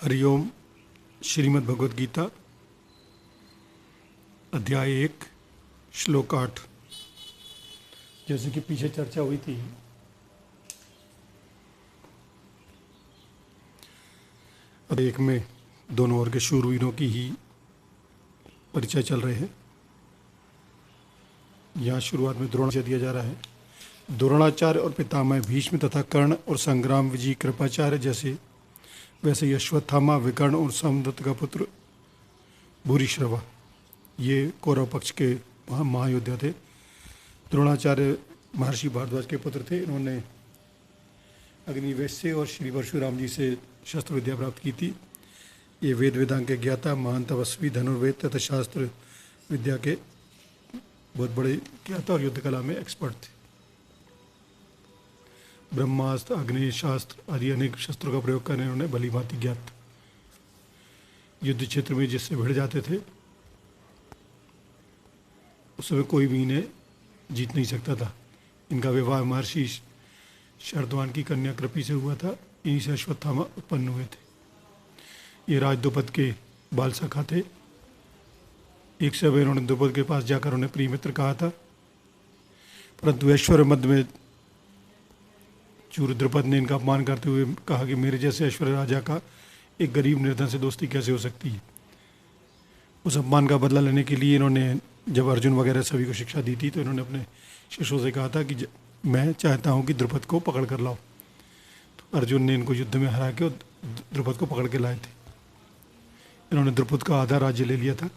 हरिओम। श्रीमद् भगवद गीता अध्याय 1 श्लोक 8। जैसे कि पीछे चर्चा हुई थी, अब एक में दोनों ओर के शूरवीरों की ही परिचय चल रहे हैं। यहाँ शुरुआत में द्रोणाचार्य दिया जा रहा है। द्रोणाचार्य और पितामह भीष्म तथा कर्ण और संग्राम विजयी कृपाचार्य जैसे वैसे ही अश्वत्थामा, विकर्ण और सोमदत्त का पुत्र भूरिश्रवा, ये कौरव पक्ष के महायोद्धा थे। द्रोणाचार्य महर्षि भारद्वाज के पुत्र थे। इन्होंने अग्निवेश से और श्री परशुराम जी से शस्त्र विद्या प्राप्त की थी। ये वेद वेदांग के ज्ञाता, महान तपस्वी, धनुर्वेद तथा शास्त्र विद्या के बहुत बड़े ज्ञाता और युद्ध कला में एक्सपर्ट थे। ब्रह्मास्त्र, अग्नि शास्त्र आदि अनेक शस्त्रों का प्रयोग करने उन्होंने भली भांति ज्ञात। युद्ध क्षेत्र में जिससे भिड़ जाते थे उस समय कोई भी इन्हें जीत नहीं सकता था। इनका विवाह महर्षि शरद्वान की कन्या कृपि से हुआ था। इन्हीं से अश्वत्थामा उत्पन्न हुए थे। ये राज द्रुपद के बाल सखा थे। एक समय इन्होंने द्रुपद के पास जाकर उन्हें प्रिय मित्र कहा था, परंतु ऐश्वर्य मध्य में चूर द्रुपद ने इनका अपमान करते हुए कहा कि मेरे जैसे ऐश्वर्य राजा का एक गरीब निर्धन से दोस्ती कैसे हो सकती है। उस अपमान का बदला लेने के लिए इन्होंने जब अर्जुन वगैरह सभी को शिक्षा दी थी तो इन्होंने अपने शिष्यों से कहा था कि मैं चाहता हूँ कि द्रुपद को पकड़ कर लाओ। तो अर्जुन ने इनको युद्ध में हरा के द्रुपद को पकड़ के लाए थे। इन्होंने द्रुपद का आधा राज्य ले लिया था।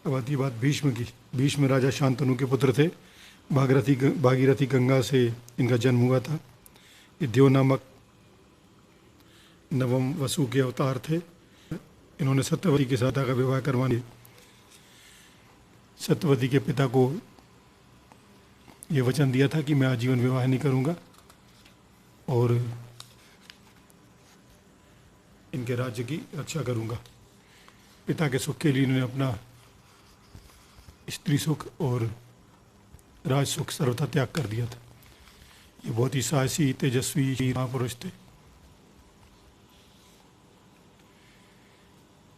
अब आती बात भीष्म की। भीष्म राजा शांतनु के पुत्र थे। भागीरथी गंगा से इनका जन्म हुआ था। ये देव नामक नवम वसु के अवतार थे। इन्होंने सत्यवती के साथ का विवाह करवाने सत्यवती के पिता को ये वचन दिया था कि मैं आजीवन विवाह नहीं करूंगा और इनके राज्य की रक्षा करूंगा। पिता के सुख के लिए इन्होंने अपना स्त्री सुख और राज सुख सर्वथा त्याग कर दिया था। ये बहुत ही साहसी, तेजस्वी महापुरुष थे।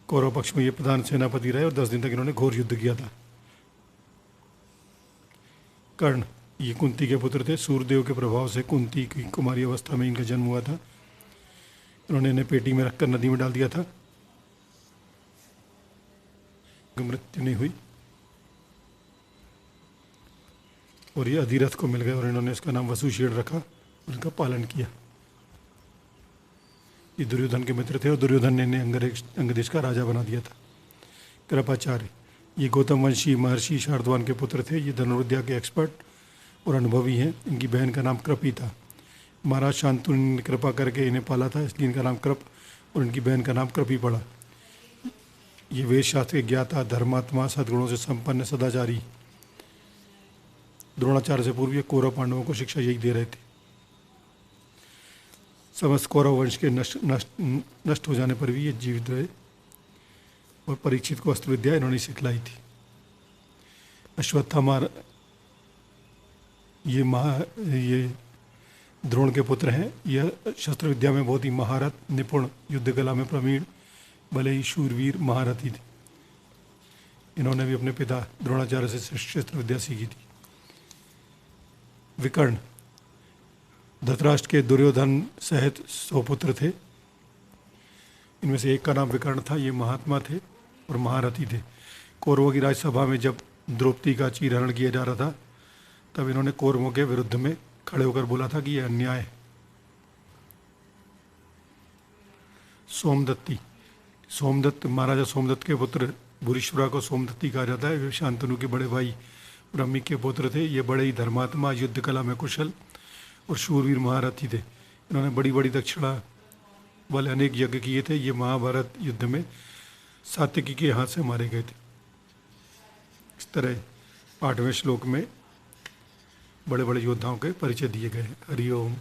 कौरव पक्ष में ये प्रधान सेनापति रहे और 10 दिन तक इन्होंने घोर युद्ध किया था। कर्ण ये कुंती के पुत्र थे। सूर्यदेव के प्रभाव से कुंती की कुमारी अवस्था में इनका जन्म हुआ था। इन्होंने इन्हें पेटी में रखकर नदी में डाल दिया था। मृत्यु नहीं हुई और ये अधिरथ को मिल गए और इन्होंने इसका नाम वसुशील रखा, उनका पालन किया। ये दुर्योधन के मित्र थे और दुर्योधन ने इन्हें अंगदेश का राजा बना दिया था। कृपाचार्य ये गौतम वंशी महर्षि शारद्वान के पुत्र थे। ये धनुर्विद्या के एक्सपर्ट और अनुभवी हैं। इनकी बहन का नाम कृपि था। महाराज शांतनु ने कृपा करके इन्हें पाला था, इसलिए इनका नाम कृप और इनकी बहन का नाम कृपि पड़ा। ये वेद शास्त्र के ज्ञाता, धर्मात्मा, सद्गुणों से संपन्न, सदाचारी। द्रोणाचार्य से पूर्व ये कौरव पांडवों को शिक्षा यही दे रहे थे। समस्त कौरव वंश के नष्ट हो जाने पर भी ये जीवित रहे और परीक्षित को अस्त्र विद्या इन्होंने सिखलाई थी। अश्वत्थामा ये द्रोण के पुत्र हैं। यह शस्त्र विद्या में बहुत ही महारत, निपुण, युद्ध कला में प्रवीण, भले ही शूरवीर, महारथी थे। इन्होंने भी अपने पिता द्रोणाचार्य से शस्त्र विद्या सीखी थी। विकर्ण धृतराष्ट्र के दुर्योधन सहित 100 पुत्र थे। इनमें से एक का नाम विकर्ण था। ये महात्मा थे और महारथी थे। कौरवों की राजसभा में जब द्रौपदी का चीरहरण किया जा रहा था तब इन्होंने कौरवों के विरुद्ध में खड़े होकर बोला था कि यह अन्याय है। सोमदत्त महाराजा सोमदत्त के पुत्र भूरिश्रवा को सोमदत्ती कहा जाता है। वे शांतनु के बड़े भाई ब्रह्मी के पुत्र थे। ये बड़े ही धर्मात्मा, युद्ध कला में कुशल और शूरवीर महारथी थे। इन्होंने बड़ी बड़ी दक्षिणा वाले अनेक यज्ञ किए थे। ये महाभारत युद्ध में सात्यकी के हाथ से मारे गए थे। इस तरह 8वें श्लोक में बड़े बड़े योद्धाओं के परिचय दिए गए। हरिओम।